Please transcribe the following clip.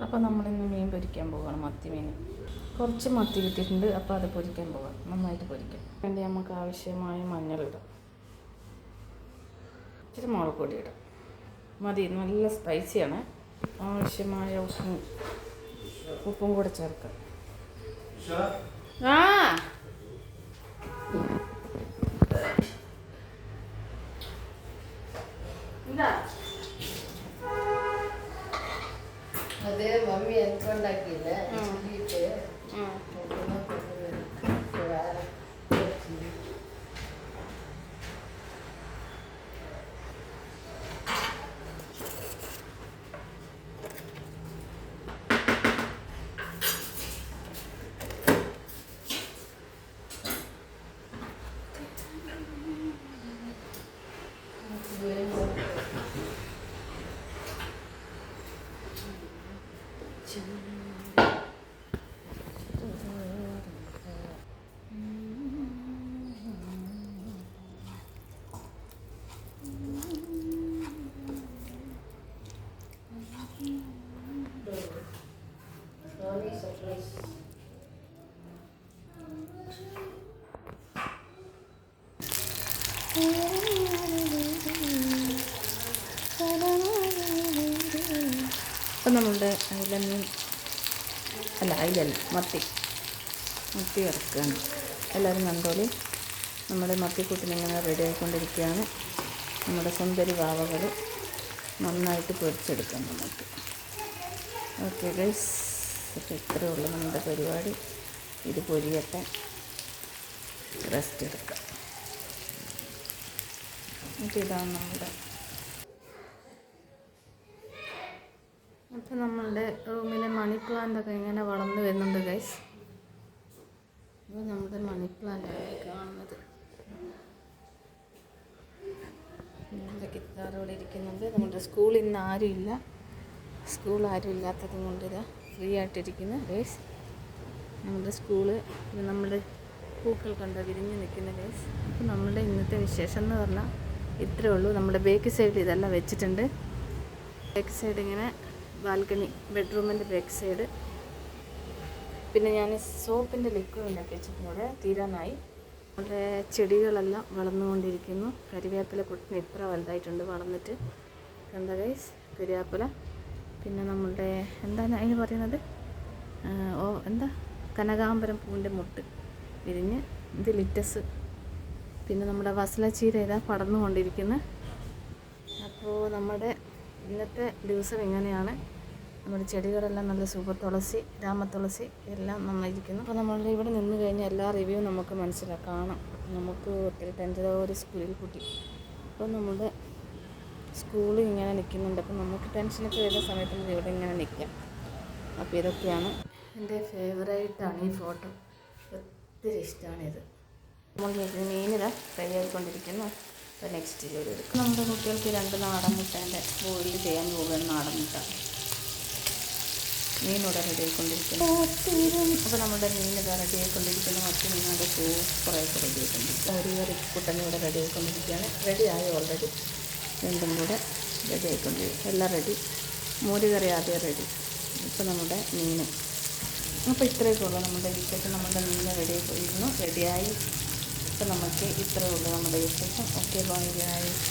അപ്പോൾ നമ്മളിന്ന് മീൻ പൊരിക്കാൻ പോവുകയാണ്. മത്തി മീൻ കുറച്ച് മത്തി കിട്ടിയിട്ടുണ്ട്. അപ്പോൾ അത് പൊരിക്കാൻ പോകാം. നന്നായിട്ട് പൊരിക്കാം. വേണ്ടി നമുക്ക് ആവശ്യമായ മഞ്ഞളിടാം, ഇച്ചിരി മുളക് പൊടി ഇടാം. മതി, നല്ല സ്പൈസിയാണ്. ആവശ്യമായ ഉപ്പും കൂടെ ചേർക്കാം. ആ എന്താ അതെ മമ്മി എന്തുണ്ടാക്കിയില്ല അപ്പം നമ്മളുടെ മത്തി ഇറക്കുകയാണ്. എല്ലാവരും കണ്ടോളി. നമ്മുടെ മത്തിക്കൂട്ടിനിങ്ങനെ റെഡി ആയിക്കൊണ്ടിരിക്കുകയാണ്. നമ്മുടെ സുന്ദരി വാവകൾ നന്നായിട്ട് പൊരിച്ചെടുക്കാം നമുക്ക്. ഓക്കെ ഗൈസ്, അപ്പോൾ ഇത്രയേ ഉള്ളൂ നമ്മുടെ പരിപാടി. ഇത് പൊരിയട്ടെ, റെസ്റ്റ് എടുക്കാം. എന്നിട്ട് ഇതാണ് നമ്മുടെ. അപ്പം നമ്മളുടെ റൂമിലെ മണി പ്ലാന്റൊക്കെ ഇങ്ങനെ വളർന്നു വരുന്നുണ്ട് ഗൈസ്. അപ്പോൾ നമ്മുടെ മണി പ്ലാന്റാണ് കാണുന്നത്. നമ്മുടെ ഗിത്താറോടെ ഇരിക്കുന്നുണ്ട്. നമ്മുടെ സ്കൂളിൽ ഇന്ന് ആരുമില്ല. ആരും ഇല്ലാത്തത് കൊണ്ട് ഇതാ ഫ്രീ ആയിട്ടിരിക്കുന്നു ഗൈസ്. നമ്മുടെ സ്കൂള് നമ്മുടെ പൂക്കൾ കണ്ട വിരിഞ്ഞ് നിൽക്കുന്ന ഗൈസ്. അപ്പോൾ നമ്മുടെ ഇന്നത്തെ വിശേഷം എന്ന് പറഞ്ഞാൽ ഇത്രയേ ഉള്ളൂ. നമ്മുടെ ബേക്ക് സൈഡിൽ ഇതെല്ലാം വെച്ചിട്ടുണ്ട്. ബേക്ക് സൈഡ് ഇങ്ങനെ ബാൽക്കണി, ബെഡ്റൂമിൻ്റെ ബാക്ക് സൈഡ്. പിന്നെ ഞാൻ സോപ്പിൻ്റെ ലിക്വിഡൊക്കെ വെച്ചിട്ടുണ്ട്. തീരാനായി. നമ്മുടെ ചെടികളെല്ലാം വളർന്നുകൊണ്ടിരിക്കുന്നു. കരിവേപ്പില കുട്ടിന് ഇത്ര വലുതായിട്ടുണ്ട് വളർന്നിട്ട്. കണ്ട ഗൈസ്, കരിവേപ്പില. പിന്നെ നമ്മളുടെ എന്താണ് അതിന് പറയുന്നത്, കനകാമ്പരം പൂവിൻ്റെ മുട്ട് വിരിഞ്ഞ്. ഇത് ലിറ്റസ്. പിന്നെ നമ്മുടെ വസലച്ചീര ഇതാ പടർന്നുകൊണ്ടിരിക്കുന്നു. അപ്പോൾ നമ്മുടെ ഇന്നത്തെ ദിവസം ഇങ്ങനെയാണ്. നമ്മുടെ ചെടികളെല്ലാം നല്ല സൂപ്പർ തുളസി, രാമതുളസി എല്ലാം നന്നായിരിക്കുന്നു. അപ്പോൾ നമ്മളുടെ ഇവിടെ നിന്ന് കഴിഞ്ഞാൽ എല്ലാ റിവ്യൂ നമുക്ക് കാണാം. നമുക്ക് ഒത്തിരി ഒരു സ്കൂളിൽ കുട്ടി. അപ്പോൾ നമ്മുടെ സ്കൂളിൽ ഇങ്ങനെ നിൽക്കുന്നുണ്ട്. അപ്പോൾ നമുക്ക് ടെൻഷനൊക്കെ വരുന്ന സമയത്ത് ഇവിടെ ഇങ്ങനെ നിൽക്കാം. അപ്പോൾ ഇതൊക്കെയാണ് എൻ്റെ ഫേവറേറ്റാണ് ഈ ഫോട്ടോ. ഒത്തിരി ഇഷ്ടമാണിത്. നമ്മൾ മീനിതാ ഫ്രൈ ആയിക്കൊണ്ടിരിക്കുന്നു. അപ്പോൾ നെക്സ്റ്റ് ജോലി എടുക്കും. നമ്മുടെ കുട്ടികൾക്ക് 2 നാടൻ മുട്ടേൻ്റെ ബോയിൽ ചെയ്യാൻ പോകുന്ന നാടൻ മുട്ട മീനിവിടെ റെഡി ആയിക്കൊണ്ടിരിക്കുന്നു. അപ്പോൾ നമ്മുടെ മീനിതാ റെഡി ആയിക്കൊണ്ടിരിക്കുന്നു. മറ്റു മീനോടെ സൂപ്പറായിട്ട് റെഡി ആയിക്കൊണ്ടിരിക്കുന്നു. ഒരു കറി കുട്ടൻ ഇവിടെ റെഡി ആയിക്കൊണ്ടിരിക്കുകയാണ്. റെഡിയായി ഓൾറെഡി. രണ്ടും കൂടെ റെഡി ആയിക്കൊണ്ടിരിക്കും. എല്ലാം റെഡി. മോരുകറി ആദ്യം റെഡി. ഇപ്പോൾ നമ്മുടെ മീൻ. അപ്പോൾ ഇത്രയൊക്കെ ഉള്ളൂ നമ്മുടെ വിശേഷം. നമ്മുടെ മീൻ റെഡിയായി. ഇപ്പോൾ നമുക്ക് ഇത്രയേ ഉള്ളൂ നമ്മുടെ വിശേഷം. Okay, bye guys.